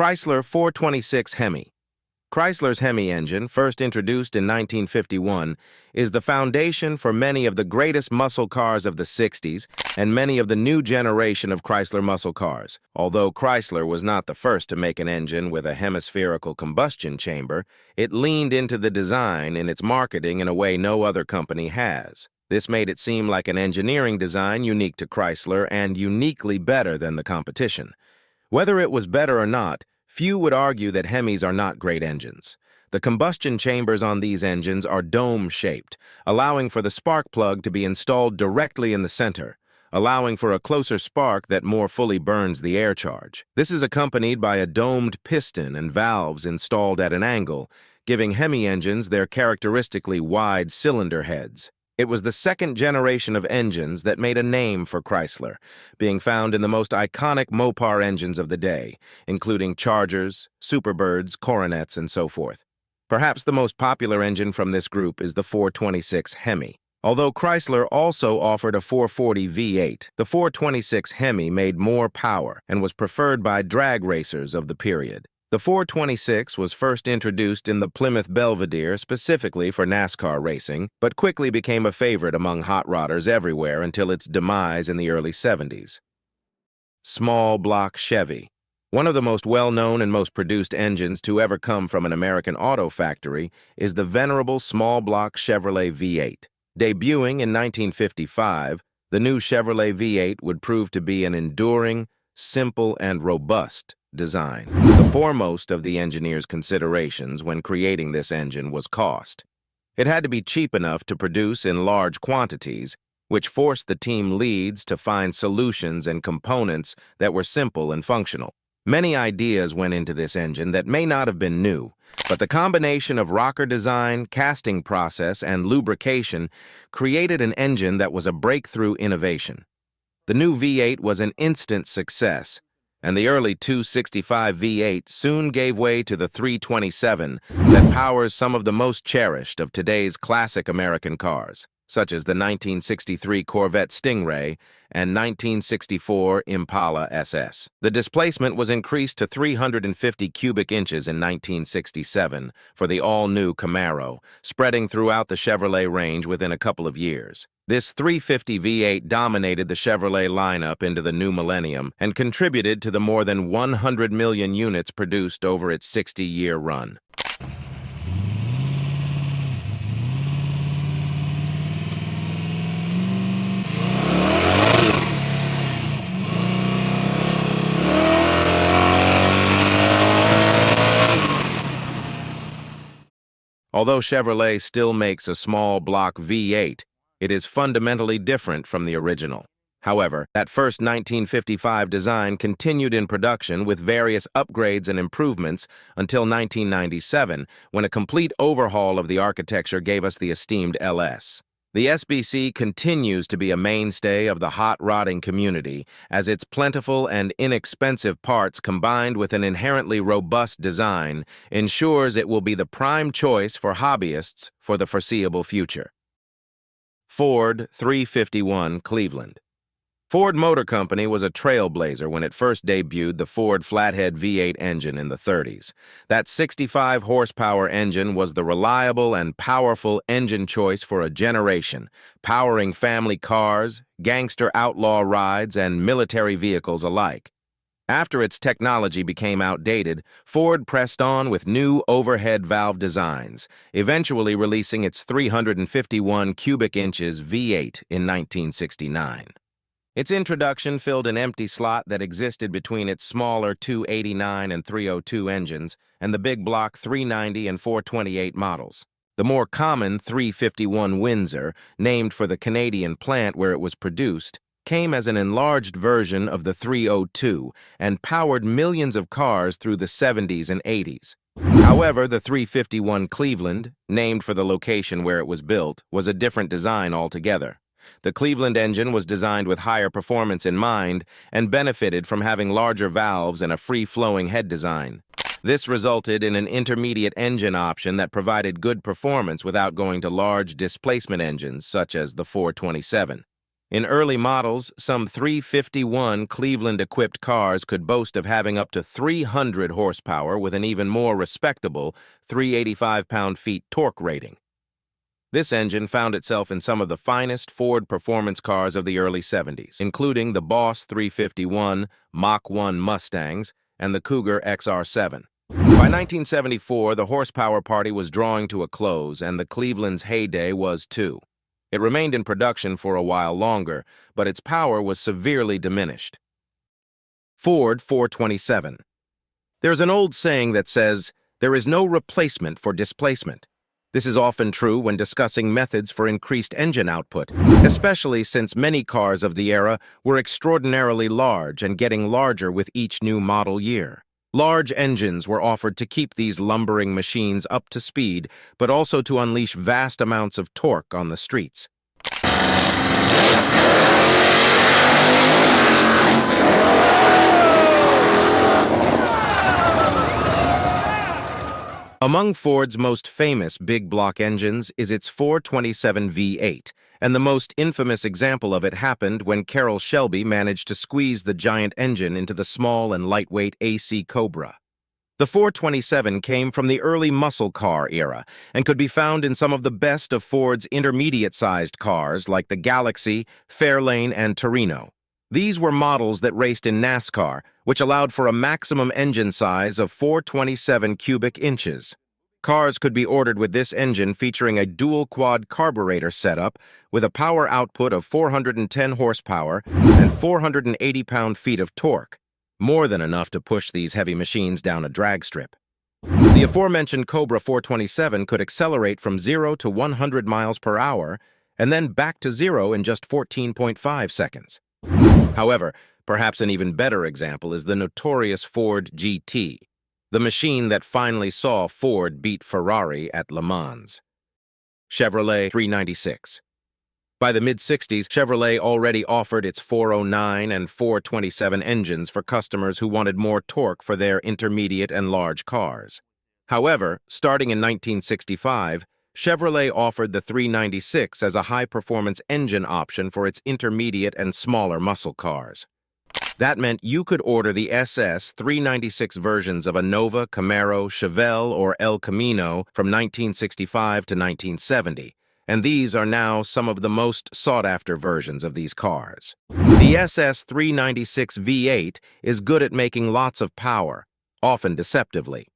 Chrysler 426 Hemi. Chrysler's Hemi engine, first introduced in 1951, is the foundation for many of the greatest muscle cars of the 60s and many of the new generation of Chrysler muscle cars. Although Chrysler was not the first to make an engine with a hemispherical combustion chamber, it leaned into the design in its marketing in a way no other company has. This made it seem like an engineering design unique to Chrysler and uniquely better than the competition. Whether it was better or not, few would argue that Hemis are not great engines. The combustion chambers on these engines are dome-shaped, allowing for the spark plug to be installed directly in the center, allowing for a closer spark that more fully burns the air charge. This is accompanied by a domed piston and valves installed at an angle, giving Hemi engines their characteristically wide cylinder heads. It was the second generation of engines that made a name for Chrysler, being found in the most iconic Mopar engines of the day, including Chargers, Superbirds, Coronets, and so forth. Perhaps the most popular engine from this group is the 426 Hemi. Although Chrysler also offered a 440 V8, the 426 Hemi made more power and was preferred by drag racers of the period. The 426 was first introduced in the Plymouth Belvedere specifically for NASCAR racing, but quickly became a favorite among hot rodders everywhere until its demise in the early 70s. Small block Chevy. One of the most well-known and most produced engines to ever come from an American auto factory is the venerable small block Chevrolet V8. Debuting in 1955, the new Chevrolet V8 would prove to be an enduring, simple, and robust design. The foremost of the engineer's considerations when creating this engine was cost. It had to be cheap enough to produce in large quantities, which forced the team leads to find solutions and components that were simple and functional. Many ideas went into this engine that may not have been new, but the combination of rocker design, casting process, and lubrication created an engine that was a breakthrough innovation. The new V8 was an instant success, and the early 265 V8 soon gave way to the 327 that powers some of the most cherished of today's classic American cars, such as the 1963 Corvette Stingray and 1964 Impala SS. The displacement was increased to 350 cubic inches in 1967 for the all-new Camaro, spreading throughout the Chevrolet range within a couple of years. This 350 V8 dominated the Chevrolet lineup into the new millennium and contributed to the more than 100 million units produced over its 60-year run. Although Chevrolet still makes a small block V8, it is fundamentally different from the original. However, that first 1955 design continued in production with various upgrades and improvements until 1997, when a complete overhaul of the architecture gave us the esteemed LS. The SBC continues to be a mainstay of the hot rodding community, as its plentiful and inexpensive parts combined with an inherently robust design ensures it will be the prime choice for hobbyists for the foreseeable future. Ford 351 Cleveland. Ford Motor Company was a trailblazer when it first debuted the Ford flathead V8 engine in the 30s. That 65-horsepower engine was the reliable and powerful engine choice for a generation, powering family cars, gangster outlaw rides, and military vehicles alike. After its technology became outdated, Ford pressed on with new overhead valve designs, eventually releasing its 351 cubic inches V8 in 1969. Its introduction filled an empty slot that existed between its smaller 289 and 302 engines and the big block 390 and 428 models. The more common 351 Windsor, named for the Canadian plant where it was produced, came as an enlarged version of the 302 and powered millions of cars through the 70s and 80s. However, the 351 Cleveland, named for the location where it was built, was a different design altogether. The Cleveland engine was designed with higher performance in mind and benefited from having larger valves and a free-flowing head design. This resulted in an intermediate engine option that provided good performance without going to large displacement engines such as the 427. In early models, some 351 Cleveland-equipped cars could boast of having up to 300 horsepower with an even more respectable 385 pound-feet torque rating. This engine found itself in some of the finest Ford performance cars of the early 70s, including the Boss 351, Mach 1 Mustangs, and the Cougar XR7. By 1974, the horsepower party was drawing to a close, and the Cleveland's heyday was too. It remained in production for a while longer, but its power was severely diminished. Ford 427. There's an old saying that says, "There is no replacement for displacement." This is often true when discussing methods for increased engine output, especially since many cars of the era were extraordinarily large and getting larger with each new model year. Large engines were offered to keep these lumbering machines up to speed, but also to unleash vast amounts of torque on the streets. Among Ford's most famous big block engines is its 427 V8, and the most infamous example of it happened when Carroll Shelby managed to squeeze the giant engine into the small and lightweight AC Cobra. The 427 came from the early muscle car era and could be found in some of the best of Ford's intermediate-sized cars like the Galaxy, Fairlane, and Torino. These were models that raced in NASCAR, which allowed for a maximum engine size of 427 cubic inches. Cars could be ordered with this engine featuring a dual-quad carburetor setup with a power output of 410 horsepower and 480 pound-feet of torque, more than enough to push these heavy machines down a drag strip. The aforementioned Cobra 427 could accelerate from 0 to 100 miles per hour and then back to 0 in just 14.5 seconds. However, perhaps an even better example is the notorious Ford GT, the machine that finally saw Ford beat Ferrari at Le Mans. Chevrolet 396. By the mid-60s, Chevrolet already offered its 409 and 427 engines for customers who wanted more torque for their intermediate and large cars. However, starting in 1965, Chevrolet offered the 396 as a high-performance engine option for its intermediate and smaller muscle cars. That meant you could order the SS 396 versions of a Nova, Camaro, Chevelle, or El Camino from 1965 to 1970, and these are now some of the most sought-after versions of these cars. The SS 396 V8 is good at making lots of power, often deceptively.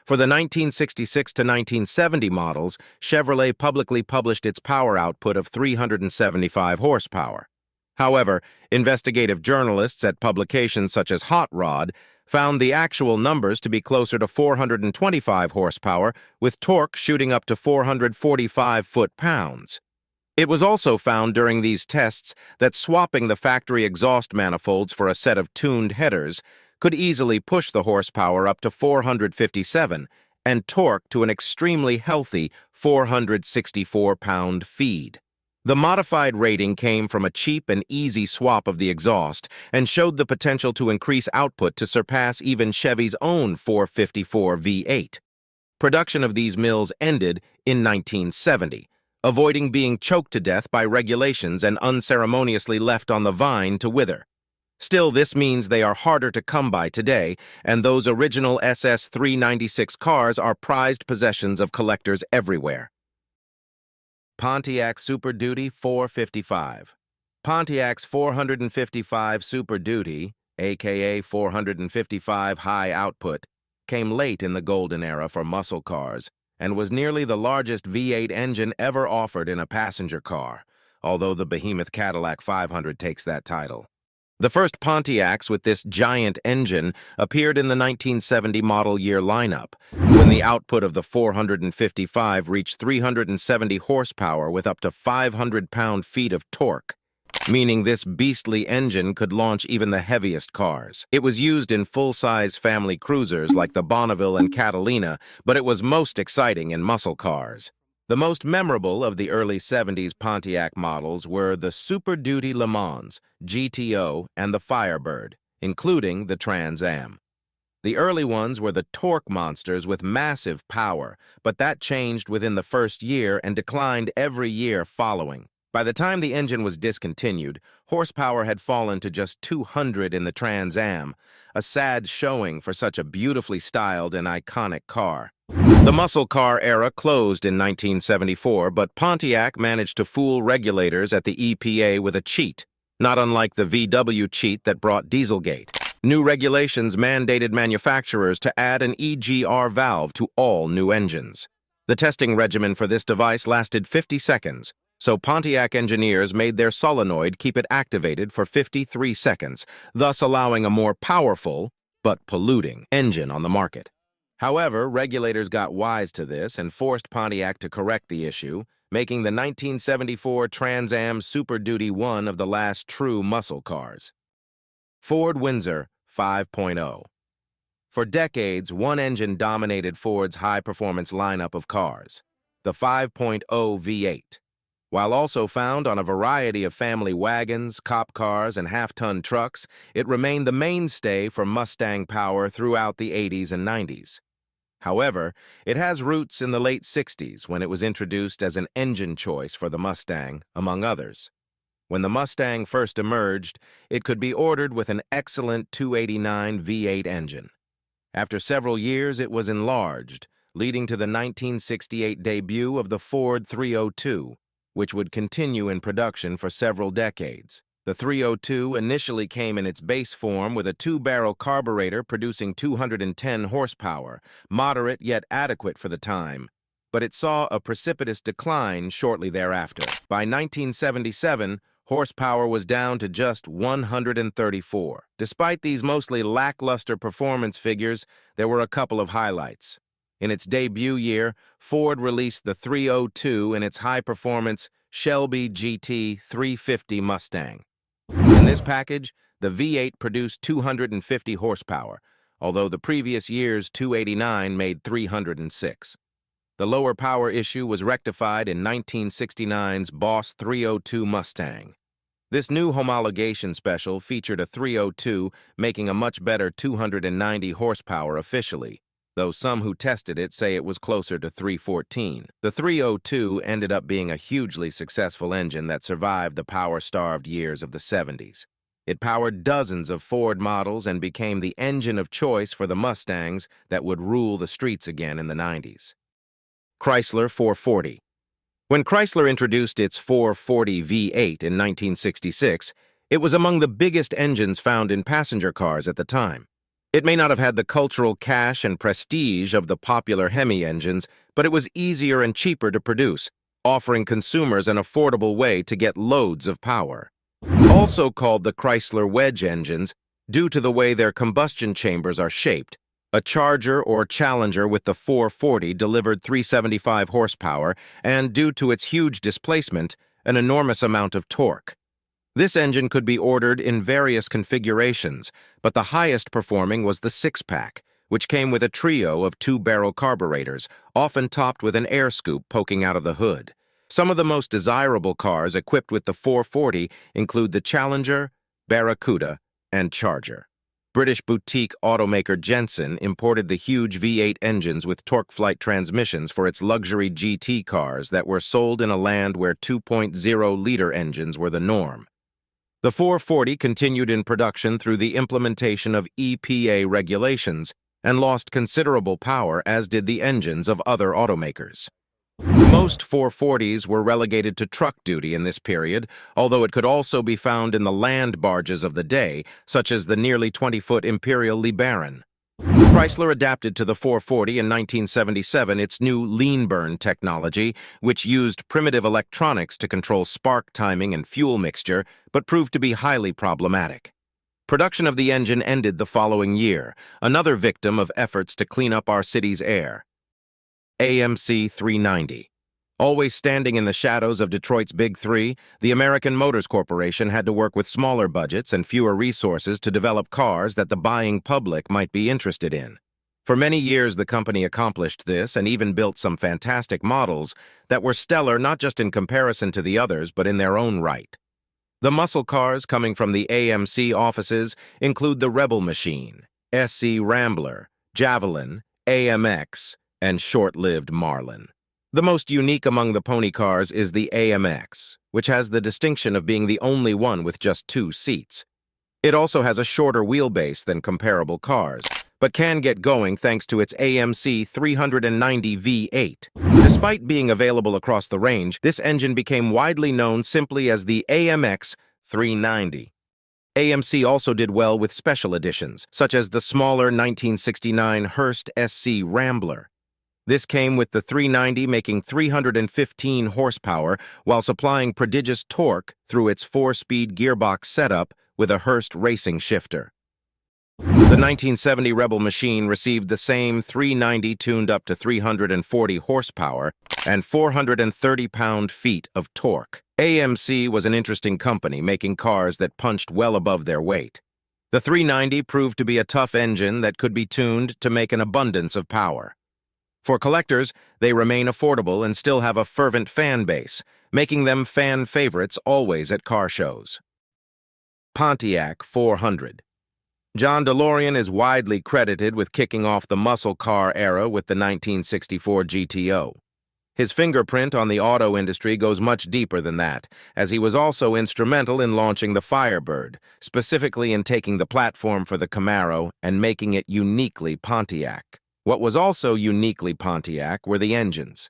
For the 1966 to 1970 models, Chevrolet publicly published its power output of 375 horsepower. However, investigative journalists at publications such as Hot Rod found the actual numbers to be closer to 425 horsepower, with torque shooting up to 445 foot-pounds. It was also found during these tests that swapping the factory exhaust manifolds for a set of tuned headers could easily push the horsepower up to 457 and torque to an extremely healthy 464 pound-feet. The modified rating came from a cheap and easy swap of the exhaust and showed the potential to increase output to surpass even Chevy's own 454 V8. Production of these mills ended in 1970, avoiding being choked to death by regulations and unceremoniously left on the vine to wither. Still, this means they are harder to come by today, and those original SS 396 cars are prized possessions of collectors everywhere. Pontiac Superduty 455. Pontiac's 455 Superduty, aka 455 High Output, came late in the golden era for muscle cars and was nearly the largest V8 engine ever offered in a passenger car, although the behemoth Cadillac 500 takes that title. The first Pontiacs with this giant engine appeared in the 1970 model year lineup, when the output of the 455 reached 370 horsepower with up to 500 pound-feet of torque, meaning this beastly engine could launch even the heaviest cars. It was used in full-size family cruisers like the Bonneville and Catalina, but it was most exciting in muscle cars. The most memorable of the early 70s Pontiac models were the Super Duty Le Mans, GTO, and the Firebird, including the Trans Am. The early ones were the torque monsters with massive power, but that changed within the first year and declined every year following. By the time the engine was discontinued, horsepower had fallen to just 200 in the Trans Am, a sad showing for such a beautifully styled and iconic car. The muscle car era closed in 1974, but Pontiac managed to fool regulators at the EPA with a cheat, not unlike the VW cheat that brought Dieselgate. New regulations mandated manufacturers to add an EGR valve to all new engines. The testing regimen for this device lasted 50 seconds, so Pontiac engineers made their solenoid keep it activated for 53 seconds, thus allowing a more powerful, but polluting, engine on the market. However, regulators got wise to this and forced Pontiac to correct the issue, making the 1974 Trans Am Superduty one of the last true muscle cars. Ford Windsor 5.0. For decades, one engine dominated Ford's high-performance lineup of cars, the 5.0 V8. While also found on a variety of family wagons, cop cars, and half-ton trucks, it remained the mainstay for Mustang power throughout the 80s and 90s. However, it has roots in the late 60s when it was introduced as an engine choice for the Mustang, among others. When the Mustang first emerged, it could be ordered with an excellent 289 V8 engine. After several years, it was enlarged, leading to the 1968 debut of the Ford 302, which would continue in production for several decades. The 302 initially came in its base form with a two-barrel carburetor producing 210 horsepower, moderate yet adequate for the time, but it saw a precipitous decline shortly thereafter. By 1977, horsepower was down to just 134. Despite these mostly lackluster performance figures, there were a couple of highlights. In its debut year, Ford released the 302 in its high-performance Shelby GT 350 Mustang. In this package, the V8 produced 250 horsepower, although the previous year's 289 made 306. The lower power issue was rectified in 1969's Boss 302 Mustang. This new homologation special featured a 302 making a much better 290 horsepower officially, though some who tested it say it was closer to 314. The 302 ended up being a hugely successful engine that survived the power-starved years of the 70s. It powered dozens of Ford models and became the engine of choice for the Mustangs that would rule the streets again in the 90s. Chrysler 440. When Chrysler introduced its 440 V8 in 1966, it was among the biggest engines found in passenger cars at the time. It may not have had the cultural cash and prestige of the popular Hemi engines, but it was easier and cheaper to produce, offering consumers an affordable way to get loads of power. Also called the Chrysler wedge engines, due to the way their combustion chambers are shaped, a Charger or Challenger with the 440 delivered 375 horsepower, and due to its huge displacement, an enormous amount of torque. This engine could be ordered in various configurations, but the highest performing was the six-pack, which came with a trio of two-barrel carburetors, often topped with an air scoop poking out of the hood. Some of the most desirable cars equipped with the 440 include the Challenger, Barracuda, and Charger. British boutique automaker Jensen imported the huge V8 engines with torque-flight transmissions for its luxury GT cars that were sold in a land where 2.0-liter engines were the norm. The 440 continued in production through the implementation of EPA regulations and lost considerable power, as did the engines of other automakers. Most 440s were relegated to truck duty in this period, although it could also be found in the land barges of the day, such as the nearly 20-foot Imperial LeBaron. Chrysler adapted to the 440 in 1977 its new lean burn technology, which used primitive electronics to control spark timing and fuel mixture, but proved to be highly problematic. Production of the engine ended the following year, another victim of efforts to clean up our city's air. AMC 390. Always standing in the shadows of Detroit's Big Three, the American Motors Corporation had to work with smaller budgets and fewer resources to develop cars that the buying public might be interested in. For many years, the company accomplished this and even built some fantastic models that were stellar not just in comparison to the others, but in their own right. The muscle cars coming from the AMC offices include the Rebel Machine, SC Rambler, Javelin, AMX, and short-lived Marlin. The most unique among the pony cars is the AMX, which has the distinction of being the only one with just 2 seats. It also has a shorter wheelbase than comparable cars, but can get going thanks to its AMC 390 V8. Despite being available across the range, this engine became widely known simply as the AMX 390. AMC also did well with special editions, such as the smaller 1969 Hurst SC Rambler. This came with the 390 making 315 horsepower while supplying prodigious torque through its 4-speed gearbox setup with a Hurst racing shifter. The 1970 Rebel machine received the same 390 tuned up to 340 horsepower and 430 pound-feet of torque. AMC was an interesting company, making cars that punched well above their weight. The 390 proved to be a tough engine that could be tuned to make an abundance of power. For collectors, they remain affordable and still have a fervent fan base, making them fan favorites always at car shows. Pontiac 400. John DeLorean is widely credited with kicking off the muscle car era with the 1964 GTO. His fingerprint on the auto industry goes much deeper than that, as he was also instrumental in launching the Firebird, specifically in taking the platform for the Camaro and making it uniquely Pontiac. What was also uniquely Pontiac were the engines.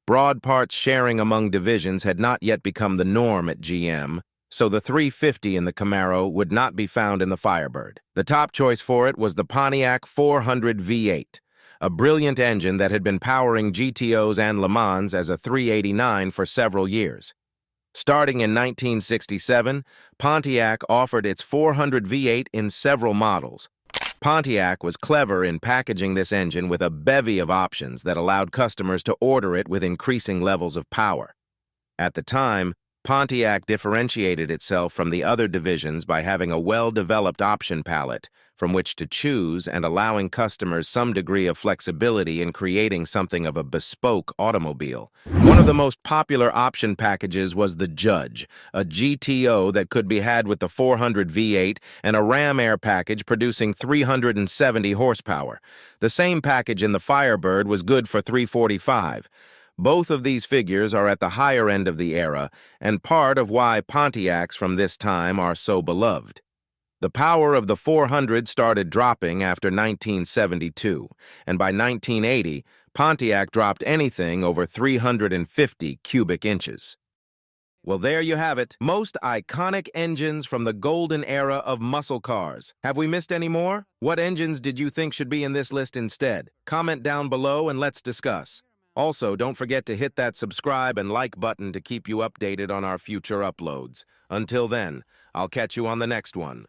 Broad parts sharing among divisions had not yet become the norm at GM, so the 350 in the Camaro would not be found in the Firebird. The top choice for it was the Pontiac 400 V8, a brilliant engine that had been powering GTOs and Le Mans as a 389 for several years. Starting in 1967, Pontiac offered its 400 V8 in several models. Pontiac was clever in packaging this engine with a bevy of options that allowed customers to order it with increasing levels of power. At the time, Pontiac differentiated itself from the other divisions by having a well-developed option palette from which to choose and allowing customers some degree of flexibility in creating something of a bespoke automobile. One of the most popular option packages was the Judge, a GTO that could be had with the 400 V8 and a Ram Air package producing 370 horsepower. The same package in the Firebird was good for 345. Both of these figures are at the higher end of the era and part of why Pontiacs from this time are so beloved. The power of the 400 started dropping after 1972, and by 1980, Pontiac dropped anything over 350 cubic inches. Well, there you have it. Most iconic engines from the golden era of muscle cars. Have we missed any more? What engines did you think should be in this list instead? Comment down below and let's discuss. Also, don't forget to hit that subscribe and like button to keep you updated on our future uploads. Until then, I'll catch you on the next one.